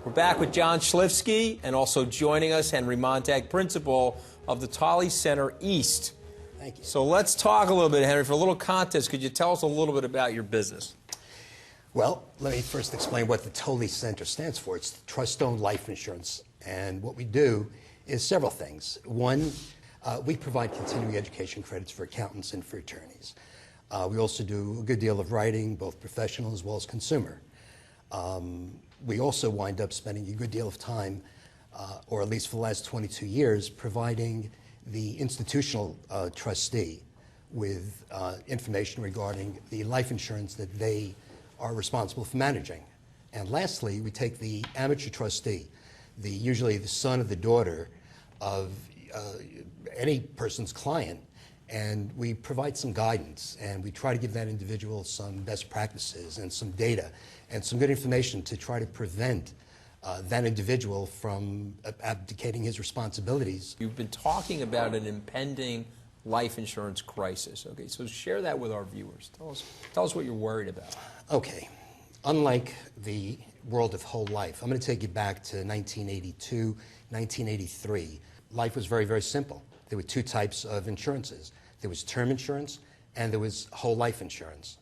We're back with John Schlifsky, and also joining us, Henry Montag, principal of the TOLI Center East. Thank you. So let's talk a little bit, Henry. For a little context, could you tell us a little bit about your business? Well, let me first explain what the TOLI Center stands for. It's Trust-Owned Life Insurance. And what we do is several things. One, we provide continuing education credits for accountants and for attorneys. We also do a good deal of writing, both professional as well as consumer. We also wind up spending a good deal of time, or at least for the last 22 years, providing the institutional trustee with information regarding the life insurance that they are responsible for managing. And lastly, we take the amateur trustee, usually the son or the daughter of any person's client, and we provide some guidance, and we try to give that individual some best practices and some data and some good information to try to prevent that individual from abdicating his responsibilities. You've been talking about an impending life insurance crisis. Okay, so share that with our viewers. Tell us what you're worried about. Okay. Unlike the world of whole life, I'm going to take you back to 1982, 1983. Life was very, very simple. There were two types of insurances. There was term insurance and there was whole life insurance.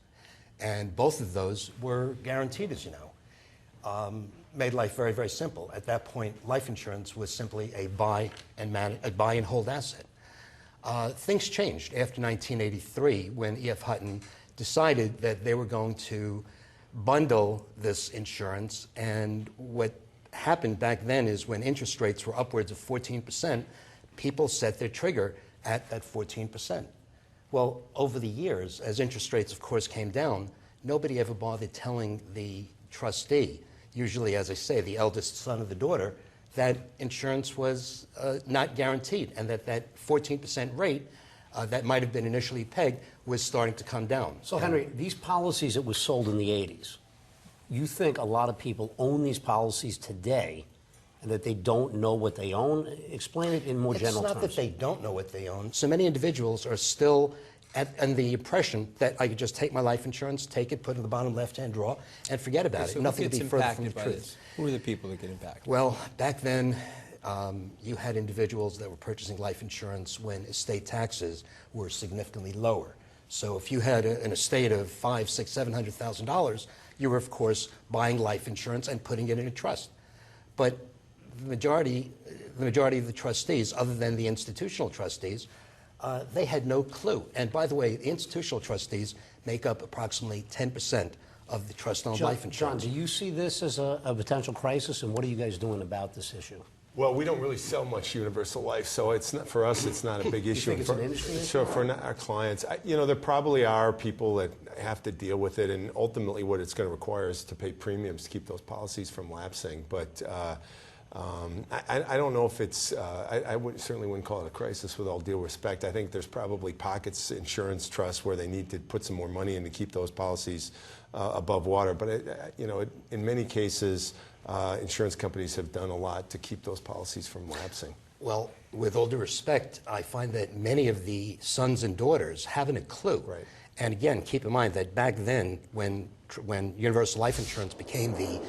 And both of those were guaranteed, as you know. Made life very, very simple. At that point, life insurance was simply a buy and hold asset. Things changed after 1983 when E.F. Hutton decided that they were going to bundle this insurance, and what happened back then is when interest rates were upwards of 14%, people set their trigger at that 14%. Well, over the years, as interest rates, of course, came down, nobody ever bothered telling the trustee, usually, as I say, the eldest son or the daughter, that insurance was not guaranteed and that that 14% rate that might have been initially pegged was starting to come down. So, Henry, these policies that were sold in the 80s, you think a lot of people own these policies today and that they don't know what they own? Explain it in more general terms. It's not that they don't know what they own. So many individuals are still under the impression that I could just take my life insurance, take it, put it in the bottom left-hand drawer, and forget about it. Nothing to be further from the truth. Who are the people that get impacted? Well, back then, you had individuals that were purchasing life insurance when estate taxes were significantly lower. So if you had an estate of $500,000, $600,000, $700,000, you were, of course, buying life insurance and putting it in a trust. But the majority of the trustees, other than the institutional trustees, they had no clue. And by the way, the institutional trustees make up approximately 10% of the trust-owned life insurance. John, do you see this as a potential crisis, and what are you guys doing about this issue? Well, we don't really sell much universal life, so it's not, for us, it's not a big issue. You think it's an industry issue? So for our clients, you know, there probably are people that have to deal with it, and ultimately what it's going to require is to pay premiums to keep those policies from lapsing. But I don't know if it's, certainly wouldn't call it a crisis with all due respect. I think there's probably pockets, insurance trusts, where they need to put some more money in to keep those policies above water. But, you know, in many cases, insurance companies have done a lot to keep those policies from lapsing. Well, with all due respect, I find that many of the sons and daughters haven't a clue. Right. And again, keep in mind that back then, when universal life insurance became the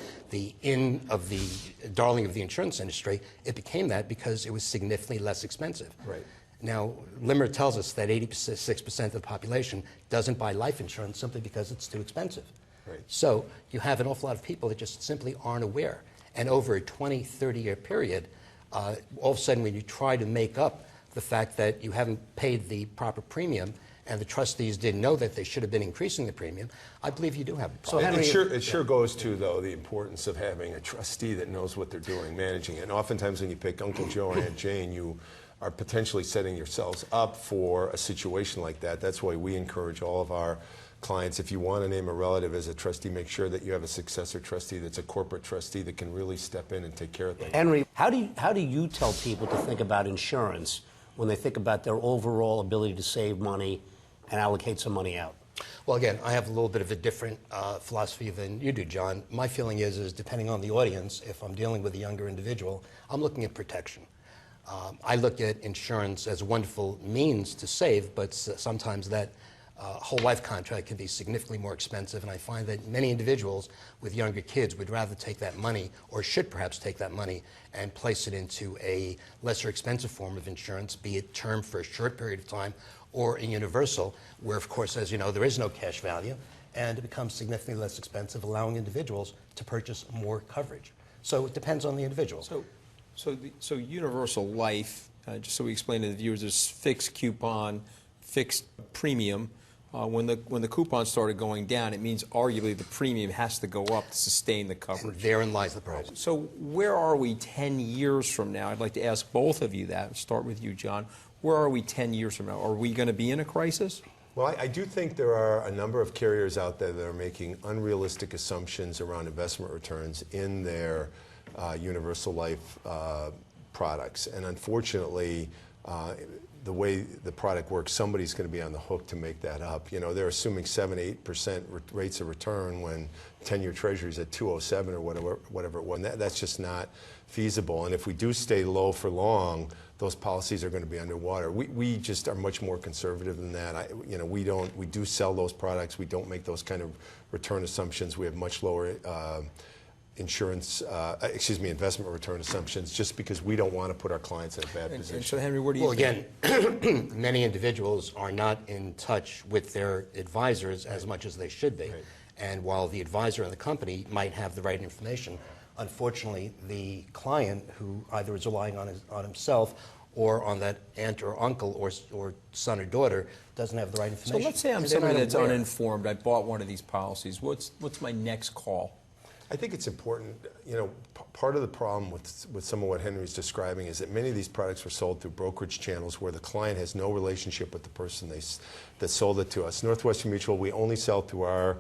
darling of the insurance industry, it became that because it was significantly less expensive. Right. Now, Limmer tells us that 86% of the population doesn't buy life insurance simply because it's too expensive. Right. So you have an awful lot of people that just simply aren't aware. And over a 20, 30-year period, all of a sudden when you try to make up the fact that you haven't paid the proper premium and the trustees didn't know that they should have been increasing the premium, I believe you do have a problem. So Henry, it sure goes to, though, the importance of having a trustee that knows what they're doing, managing it. And oftentimes when you pick Uncle Joe or Aunt Jane, you are potentially setting yourselves up for a situation like that. That's why we encourage all of our clients, if you want to name a relative as a trustee, make sure that you have a successor trustee that's a corporate trustee that can really step in and take care of things. Henry, how do you tell people to think about insurance when they think about their overall ability to save money and allocate some money out? Well, again, I have a little bit of a different philosophy than you do, John. My feeling is depending on the audience, if I'm dealing with a younger individual, I'm looking at protection. I look at insurance as a wonderful means to save, but sometimes that whole life contract can be significantly more expensive, and I find that many individuals with younger kids would rather take that money, or should perhaps take that money, and place it into a lesser expensive form of insurance, be it term for a short period of time, or a universal, where, of course, as you know, there is no cash value, and it becomes significantly less expensive, allowing individuals to purchase more coverage. So it depends on the individual. So universal life, just so we explain to the viewers, there's fixed coupon, fixed premium. When the coupon started going down, it means arguably the premium has to go up to sustain the coverage. And therein lies the problem. So where are we 10 years from now? I'd like to ask both of you that. Start with you, John. Where are we 10 years from now? Are we going to be in a crisis? Well, I do think there are a number of carriers out there that are making unrealistic assumptions around investment returns in their universal life products. And unfortunately, the way the product works, somebody's going to be on the hook to make that up. You know, they're assuming 7-8% rates of return when 10-year Treasury's at 207 or whatever it was. And that's just not feasible. And if we do stay low for long, those policies are going to be underwater. We just are much more conservative than that. We do sell those products. We don't make those kind of return assumptions. We have much lower investment return assumptions, just because we don't want to put our clients in a bad position. And so, Henry, what do you think? Well, again, many individuals are not in touch with their advisors as much as they should be. Right. And while the advisor and the company might have the right information, unfortunately, the client, who either is relying on himself or on that aunt or uncle or son or daughter, doesn't have the right information. So let's say I'm And they're somebody not that's aware. uninformed. I bought one of these policies. What's my next call? I think it's important, part of the problem with some of what Henry's describing is that many of these products were sold through brokerage channels where the client has no relationship with the person that sold it to us. Northwestern Mutual, we only sell through our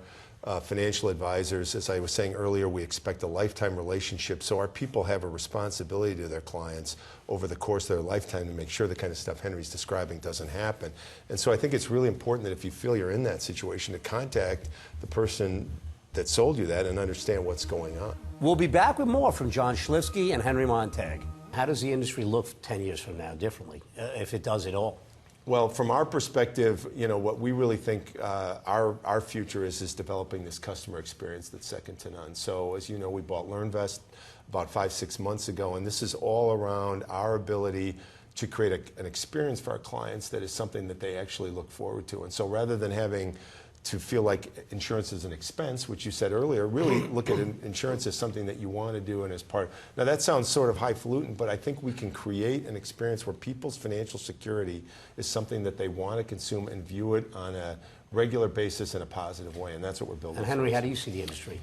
financial advisors. As I was saying earlier, we expect a lifetime relationship, so our people have a responsibility to their clients over the course of their lifetime to make sure the kind of stuff Henry's describing doesn't happen. And so I think it's really important that if you feel you're in that situation, to contact the person that sold you that and understand what's going on. We'll be back with more from John Schlifsky and Henry Montag. How does the industry look 10 years from now differently, if it does at all? Well, from our perspective, what we really think our future is developing this customer experience that's second to none. So, as you know, we bought LearnVest about 5-6 months ago, and this is all around our ability to create an experience for our clients that is something that they actually look forward to. And so rather than having to feel like insurance is an expense, which you said earlier, really look at insurance as something that you want to do and as part. Now that sounds sort of highfalutin, but I think we can create an experience where people's financial security is something that they want to consume and view it on a regular basis in a positive way, and that's what we're building. And Henry, how do you see the industry?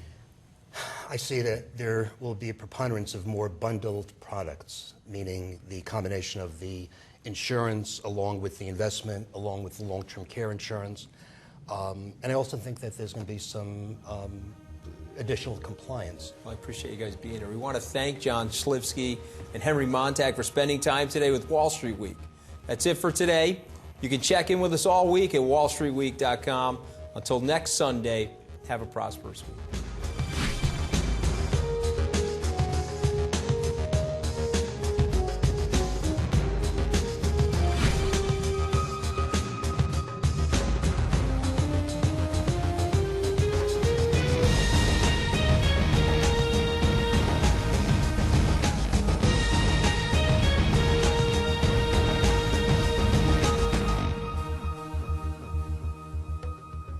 I see that there will be a preponderance of more bundled products, meaning the combination of the insurance along with the investment, along with the long-term care insurance. And I also think that there's going to be some additional compliance. Well, I appreciate you guys being here. We want to thank John Schlifsky and Henry Montag for spending time today with Wall Street Week. That's it for today. You can check in with us all week at wallstreetweek.com. Until next Sunday, have a prosperous week.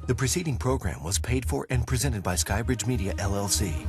The preceding program was paid for and presented by Skybridge Media, LLC.